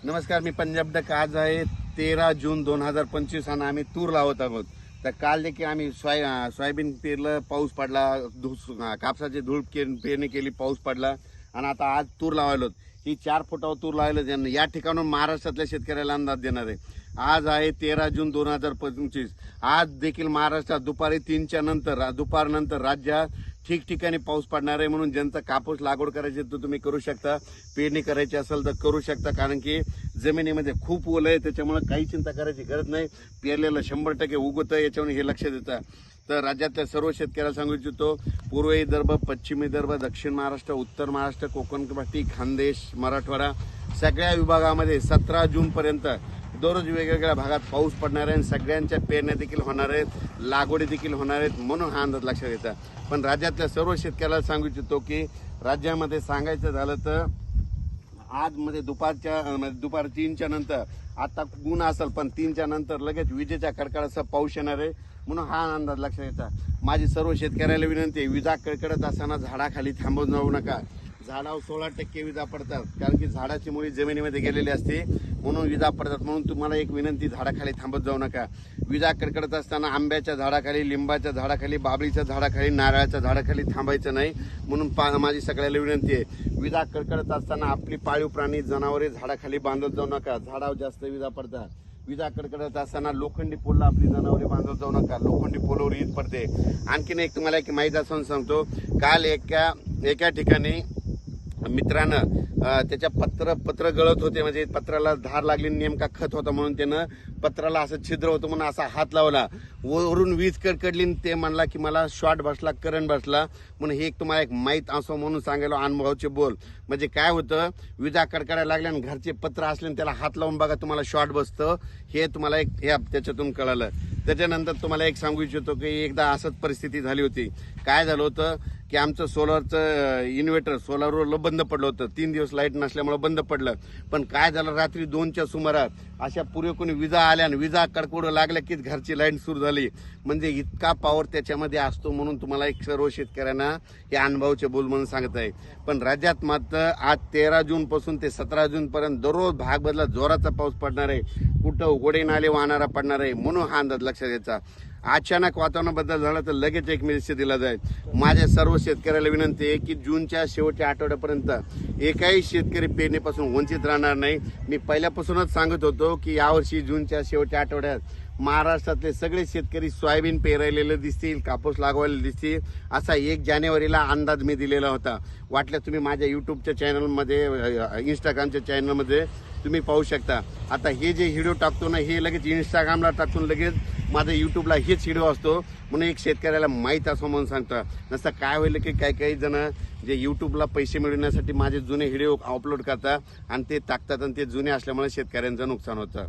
नमस्कार, मी पंजाब डक. आज आहे 13 जून 2025 आणि आम्ही तूर लावत आहोत. तर काल देखील आम्ही सोयाबीन पेरलं, पाऊस पडला, कापसाची धूळ पेरणी केली, पाऊस पडला आणि आता आज तूर लावायलो. ही 4 फुटावर तूर लावायला या ठिकाणून महाराष्ट्रातल्या शेतकऱ्याला अंदाज देणार आहे. आज आहे 13 जून 2025. आज देखील महाराष्ट्रात दुपारी 3च्या नंतर दुपारनंतर राज्यात ठिकठिकाणी पाऊस पडणार आहे. म्हणून ज्यांचा कापूस लागवड करायची तर तुम्ही करू शकता, पेरणी करायची असेल तर करू शकता, कारण की जमिनीमध्ये खूप ओल आहे. त्याच्यामुळे काही चिंता करायची गरज नाही. पेरलेलं 100% उगवतं, याच्यावर हे लक्ष देतं. तर राज्यातल्या सर्व शेतकऱ्याला सांगू इच्छितो, पूर्व विदर्भ, पश्चिम विदर्भ, दक्षिण महाराष्ट्र, उत्तर महाराष्ट्र, कोकण पट्टी, खानदेश, मराठवाडा सगळ्या विभागामध्ये 17 जूनपर्यंत दररोज वेगवेगळ्या भागात पाऊस पडणार आहे आणि सगळ्यांच्या पेरण्या देखील होणार आहेत, लागवडी देखील होणार आहेत. म्हणून हा अंदाज लक्षात घ्यायचा. पण राज्यातल्या सर्व शेतकऱ्याला सांगू इच्छितो की राज्यामध्ये सांगायचं झालं तर आज मध्ये दुपार 3च्या नंतर आता ऊन असेल, पण 3च्या नंतर लगेच विजेच्या कडकडाचा पाऊस येणार आहे. म्हणून हा अंदाज लक्षात घ्यायचा. माझी सर्व शेतकऱ्याला विनंती आहे, विजा कडकडत असताना झाडाखाली थांबून जाऊ नका. झाडावर 16% विजा पडतात, कारण की झाडाची मुळी जमिनीमध्ये गेलेली असते, म्हणून विजा पडतात. म्हणून तुम्हाला एक विनंती, झाडाखाली थांबत जाऊ नका. विजा कडकडत असताना आंब्याच्या झाडाखाली, लिंबाच्या झाडाखाली, बाबळीच्या झाडाखाली, नारळाच्या झाडाखाली थांबायचं नाही. म्हणून माझी सगळ्याला विनंती आहे, विजा कडकडत असताना आपली पाळीव प्राणी, जनावरे झाडाखाली बांधत जाऊ नका. झाडावर जास्त विजा पडतात. विजा कडकडत असताना लोखंडी पोलला आपली जनावरे बांधत जाऊ नका. लोखंडी पोलवर वीज पडते. आणखीन एक तुम्हाला एक माहिती असून सांगतो, काल एका ठिकाणी मित्रानं त्याच्या पत्र गळत होते, म्हणजे पत्राला धार लागली, नेमका खत होता म्हणून त्यानं पत्राला असं छिद्र होतं म्हणून असा हात लावला. वरून वीज कडकडली. ते म्हणला की मला शॉर्ट बसला, करंट बसला. म्हणून हे एक तुम्हाला एक माहीत असो म्हणून सांगायला, अनुभवाचे बोल. म्हणजे काय होतं, विजा कडकडायला लागल्या आणि घरचे पत्र असले त्याला हात लावून बघा, तुम्हाला शॉर्ट बसतं. हे तुम्हाला एक त्याच्यातून कळालं. त्याच्यानंतर तुम्हाला एक सांगू इच्छितो की एकदा असंच परिस्थिती झाली होती. काय झालं होतं की आमचं सोलरचं इन्व्हर्टर सोलरवर बंद पडलं होतं. 3 दिवस लाईट नसल्यामुळे बंद पडलं. पण काय झालं, रात्री 2च्या सुमारास अशा पुरेपूर विजा आल्या आणि विजा कडकडू लागल्या की घरची लाईट सुरू झाली. म्हणजे इतका पॉवर त्याच्यामध्ये असतो. म्हणून तुम्हाला एक सर्व शेतकऱ्यांना हे अनुभवाचे बोल म्हणून सांगत आहे. पण राज्यात मात्र आज 13 जून पासून ते 17 जून पर्यंत दररोज भाग बदला जोराचा पाऊस पडणार आहे. कुठं उघडे नाले वाहणारा पडणार आहे. म्हणून हा अंदाज लक्षात घ्यायचा. अचानक वातावरण बदल झाला तर लगेच एक मेसेज दिला जाईल. माझ्या सर्व शेतकऱ्याला विनंती आहे की जूनच्या शेवटच्या आठवड्यापर्यंत एकाही शेतकरी पेरणीपासून वंचित राहणार नाही. मी पहिल्यापासूनच सांगत होतो की यावर्षी जूनच्या शेवटच्या आठवड्यात महाराष्ट्रातले सगळे शेतकरी सोयाबीन पेरायलेले दिसतील, कापूस लागवायला दिसतील, असा 1 जानेवारीला अंदाज मी दिलेला होता. वाटल्यास तुम्ही माझ्या युट्यूबच्या चॅनलमध्ये, इंस्टाग्रामच्या चॅनलमध्ये तुम्ही पाहू शकता. आता हे जे व्हिडिओ टाकतो ना, हे लगेच इंस्टाग्रामला टाकून लगेच माझ्या युट्यूबला हेच व्हिडिओ असतो. म्हणून एक शेतकऱ्याला माहीत असो म्हणून सांगतो. नसतं काय होईल की काही जण जे युट्यूबला पैसे मिळवण्यासाठी माझे जुने व्हिडिओ अपलोड करतात आणि ते टाकतात आणि ते जुने असल्यामुळे शेतकऱ्यांचं नुकसान होतं.